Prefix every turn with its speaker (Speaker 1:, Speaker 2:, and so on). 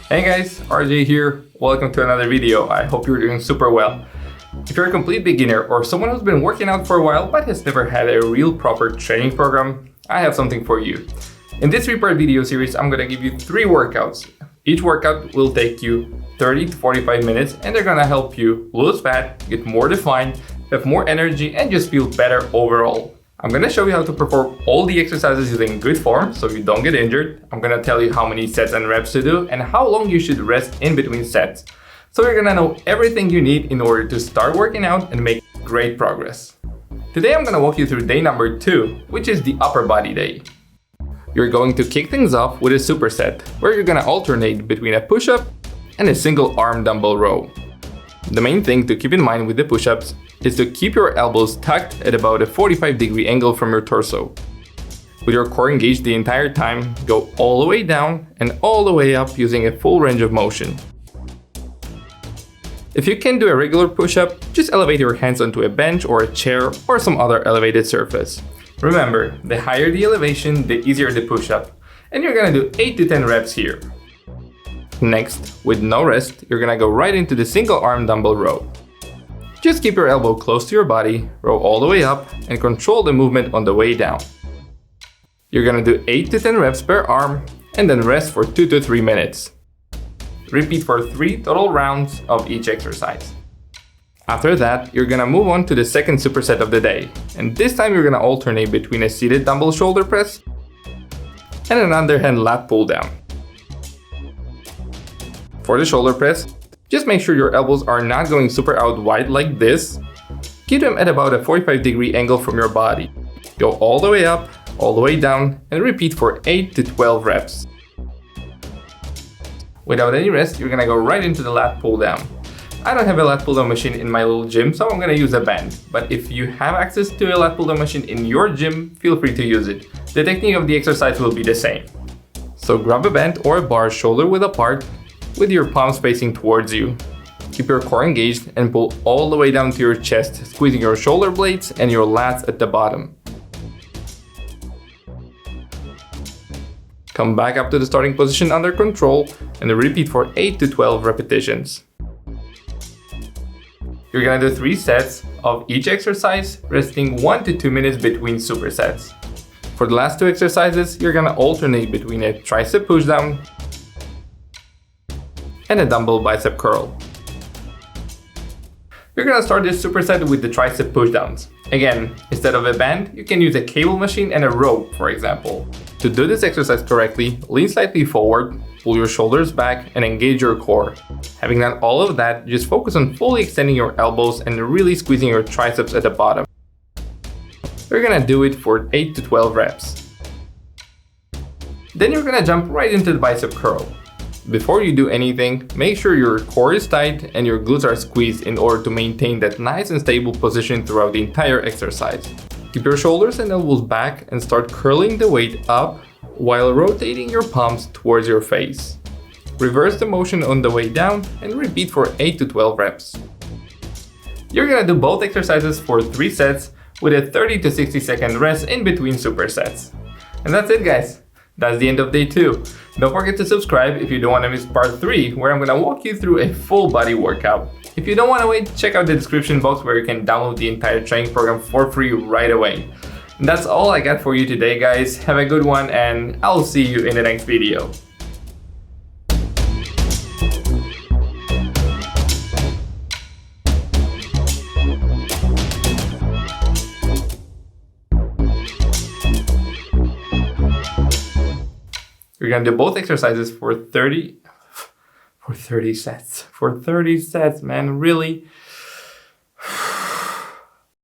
Speaker 1: Hey guys, RJ here. Welcome to another video. I hope you're doing super well. If you're a complete beginner or someone who's been working out for a while but has never had a real proper training program, I have something for you. In this 3-part video series, I'm gonna give you 3 workouts. Each workout will take you 30 to 45 minutes and they're gonna help you lose fat, get more defined, have more energy, and just feel better overall. I'm gonna show you how to perform all the exercises using good form so you don't get injured. I'm gonna tell you how many sets and reps to do and how long you should rest in between sets. So you're gonna know everything you need in order to start working out and make great progress. Today I'm gonna walk you through day number 2, which is the upper body day. You're going to kick things off with a superset, where you're gonna alternate between a push-up and a single arm dumbbell row. The main thing to keep in mind with the push-ups is to keep your elbows tucked at about a 45-degree angle from your torso. With your core engaged the entire time, go all the way down and all the way up using a full range of motion. If you can't do a regular push-up, just elevate your hands onto a bench or a chair or some other elevated surface. Remember, the higher the elevation, the easier the push-up, and you're gonna do 8 to 10 reps here. Next, with no rest, you're gonna go right into the single arm dumbbell row. Just keep your elbow close to your body, row all the way up, and control the movement on the way down. You're gonna do 8 to 10 reps per arm, and then rest for 2 to 3 minutes. Repeat for 3 total rounds of each exercise. After that, you're gonna move on to the second superset of the day, and this time you're gonna alternate between a seated dumbbell shoulder press and an underhand lat pull down. For the shoulder press, just make sure your elbows are not going super out wide like this. Keep them at about a 45-degree angle from your body. Go all the way up, all the way down, and repeat for 8 to 12 reps. Without any rest, you're gonna go right into the lat pull down. I don't have a lat pull down machine in my little gym, so I'm gonna use a band. But if you have access to a lat pull down machine in your gym, feel free to use it. The technique of the exercise will be the same. So grab a band or a bar shoulder width apart, with your palms facing towards you. Keep your core engaged and pull all the way down to your chest, squeezing your shoulder blades and your lats at the bottom. Come back up to the starting position under control and repeat for 8 to 12 repetitions. You're gonna do 3 sets of each exercise, resting 1 to 2 minutes between supersets. For the last 2 exercises, you're gonna alternate between a tricep pushdown and a dumbbell bicep curl. You're gonna start this superset with the tricep pushdowns. Again, instead of a band, you can use a cable machine and a rope, for example. To do this exercise correctly, lean slightly forward, pull your shoulders back, and engage your core. Having done all of that, just focus on fully extending your elbows and really squeezing your triceps at the bottom. You're gonna do it for 8 to 12 reps. Then you're gonna jump right into the bicep curl. Before you do anything, make sure your core is tight and your glutes are squeezed in order to maintain that nice and stable position throughout the entire exercise. Keep your shoulders and elbows back and start curling the weight up while rotating your palms towards your face. Reverse the motion on the way down and repeat for 8 to 12 reps. You're gonna do both exercises for 3 sets with a 30 to 60 second rest in between supersets. And that's it, guys. That's the end of day 2. Don't forget to subscribe if you don't want to miss part 3, where I'm going to walk you through a full body workout. If you don't want to wait, check out the description box where you can download the entire training program for free right away. And that's all I got for you today, guys. Have a good one, and I'll see you in the next video. You're gonna do both exercises for 30 sets. For 30 sets, man, really?